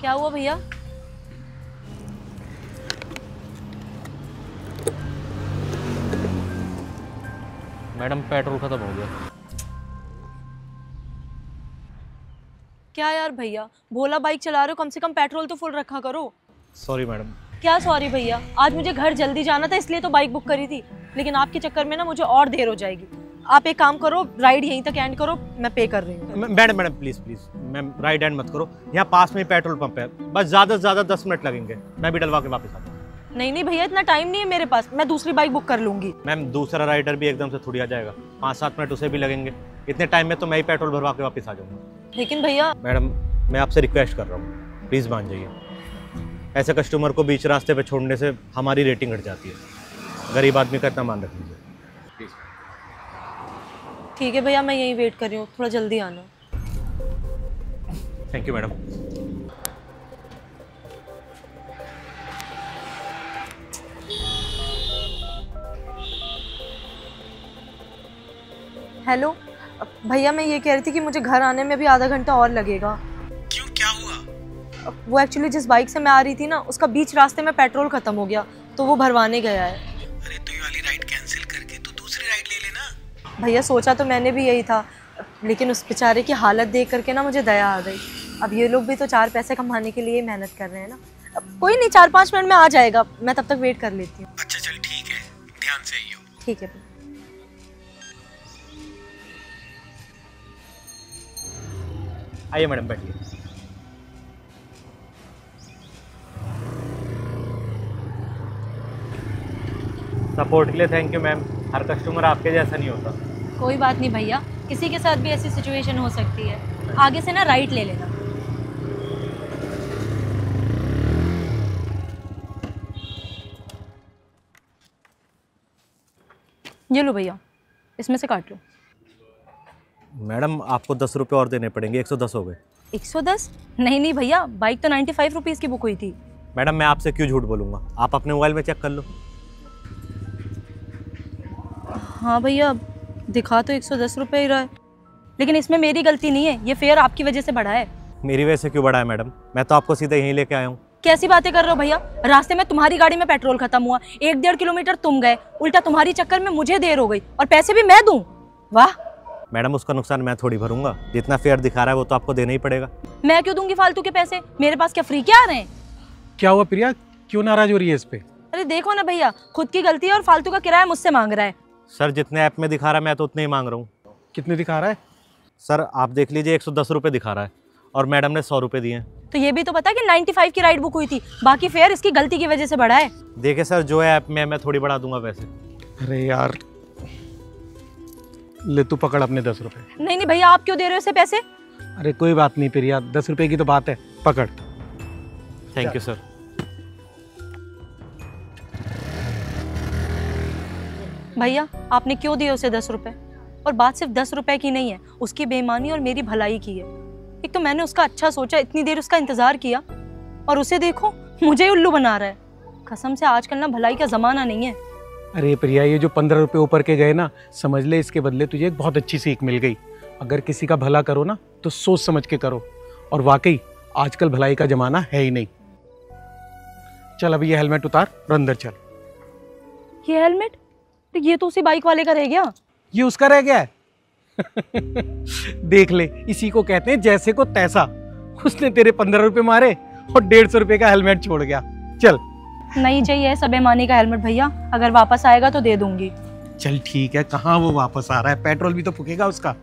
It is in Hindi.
क्या हुआ भैया? मैडम पेट्रोल खत्म हो गया। क्या यार भैया, भोला बाइक चला रहे हो, कम से कम पेट्रोल तो फुल रखा करो। Sorry madam. क्या सॉरी भैया, आज मुझे घर जल्दी जाना था इसलिए तो बाइक बुक करी थी, लेकिन आपके चक्कर में ना मुझे और देर हो जाएगी। आप एक काम करो, राइड यहीं तक एंड करो, मैं पे कर रही हूँ। Madam madam please please ma'am ride and मत करो, यहाँ पास में पेट्रोल पंप है, बस ज़्यादा से ज़्यादा 10 मिनट लगेंगे, मैं भी डलवा के वापस आता हूँ। नहीं नहीं भैया, इतना टाइम नहीं है मेरे पास, मैं दूसरी बाइक बुक कर लूंगी। मैम दूसरा राइडर भी एकदम से थोड़ी आ जाएगा, 5-7 मिनट उसे भी लगेंगे, इतने टाइम में तो मैं ही पेट्रोल भरवा के वापस आ जाऊँगा। लेकिन भैया। मैडम मैं आपसे रिक्वेस्ट कर रहा हूँ, प्लीज़ मान जाइए, ऐसे कस्टमर को बीच रास्ते पे छोड़ने से हमारी रेटिंग घट जाती है, गरीब आदमी का इतना मान रख लीजिए। ठीक है भैया, मैं यहीं वेट कर रही हूँ, थोड़ा जल्दी आना। Thank you madam. हेलो भैया, मैं ये कह रही थी कि मुझे घर आने में भी आधा घंटा और लगेगा। क्यों, क्या हुआ? वो एक्चुअली जिस बाइक से मैं आ रही थी ना, उसका बीच रास्ते में पेट्रोल खत्म हो गया, तो वो भरवाने गया है। अरे तो ये वाली राइड कैंसिल करके तो दूसरी राइड ले लेना। भैया सोचा तो मैंने भी यही था, लेकिन उस बेचारे की हालत देख करके ना मुझे दया आ गई। अब ये लोग भी तो 4 पैसे कमाने के लिए मेहनत कर रहे हैं ना। अब कोई नहीं, 4-5 मिनट में आ जाएगा, मैं तब तक वेट कर लेती हूँ। अच्छा चल ठीक है, ध्यान से आइयो। ठीक है। आइए मैडम बैठिए। सपोर्ट के लिए thank you ma'am, her customer आपके जैसा नहीं होता। कोई बात नहीं भैया, किसी के साथ भी ऐसी सिचुएशन हो सकती है, आगे से ना राइट ले लेना। ये लो भैया, इसमें से काट लो। मैडम आपको 10 रुपये और देने पड़ेंगे, 110 हो गए। 110? नहीं नहीं भैया, बाइक तो 95 रुपीज़ की बुक हुई थी। मैडम मैं आपसे क्यों झूठ बोलूँगा, आप अपने मोबाइल में चेक कर लो। हाँ भैया, दिखा तो 110 रुपये ही रहा है, लेकिन इसमें मेरी गलती नहीं है, ये फेयर आपकी वजह से बढ़ा है। मेरी वजह से क्यों बढ़ा है मैडम, मैं तो आपको सीधे यहीं लेके आया हूँ। कैसी बातें कर रहे हो भैया, रास्ते में तुम्हारी गाड़ी में पेट्रोल खत्म हुआ, 1-1.5 किलोमीटर तुम गए, उल्टा तुम्हारी चक्कर में मुझे देर हो गई, और पैसे भी मैं दूं? वाह। मैडम उसका नुकसान मैं थोड़ी भरूंगा, जितना फेयर दिखा रहा है वो तो आपको देना ही पड़ेगा। मैं क्यों दूंगी फालतू के पैसे, मेरे पास क्या फ्री के आ रहे हैं? क्या हुआ प्रिया, क्यों नाराज हो रही है इस पे? अरे देखो ना भैया, खुद की गलती है और फालतू का किराया मुझसे मांग रहा है। सर जितने ऐप में दिखा रहा है मैं तो उतने ही मांग रहा हूँ। कितने दिखा रहा है? सर आप देख लीजिए, 110 रुपये दिखा रहा है और मैडम ने 100 रुपये दिए हैं। तो ये भी तो पता कि 95 की राइड बुक हुई थी, बाकी फेयर इसकी गलती की वजह से बढ़ा है। देखिए सर, जो है ऐप में मैं थोड़ी बढ़ा दूंगा पैसे। अरे यार, ले तू पकड़ अपने 10 रुपए। नहीं नहीं भैया, आप क्यों दे रहे हो इसे पैसे? अरे कोई बात नहीं प्रिया, 10 रुपए की तो बात है, पकड़। Thank you sir. भैया आपने क्यों दिए उसे 10 रुपए? और बात सिर्फ 10 रुपए की नहीं है, उसकी बेईमानी और मेरी भलाई की है। एक तो मैंने उसका अच्छा सोचा, इतनी देर उसका इंतजार किया, और उसे देखो मुझे उल्लू बना रहा है। कसम से आजकल ना भलाई का जमाना नहीं है। अरे प्रिया, ये जो 15 रुपए ऊपर के गए ना, समझ ले इसके बदले तुझे एक बहुत अच्छी सीख मिल गई। अगर किसी का भला करो ना तो सोच समझ के करो, और वाकई आजकल भलाई का जमाना है ही नहीं। चल अभी ये हेलमेट उतार और अंदर चल। ये हेलमेट? तो ये तो उसी बाइक वाले का रह गया। ये उसका रह गया है। देख ले, इसी को कहते हैं जैसे को तैसा। उसने तेरे 15 रुपए मारे और 150 रुपए का हेलमेट छोड़ गया। चल। नहीं चाहिए सब बेईमानी का हेलमेट भैया, अगर वापस आएगा तो दे दूंगी। चल ठीक है, कहाँ वो वापस आ रहा है, पेट्रोल भी तो फूकेगा उसका।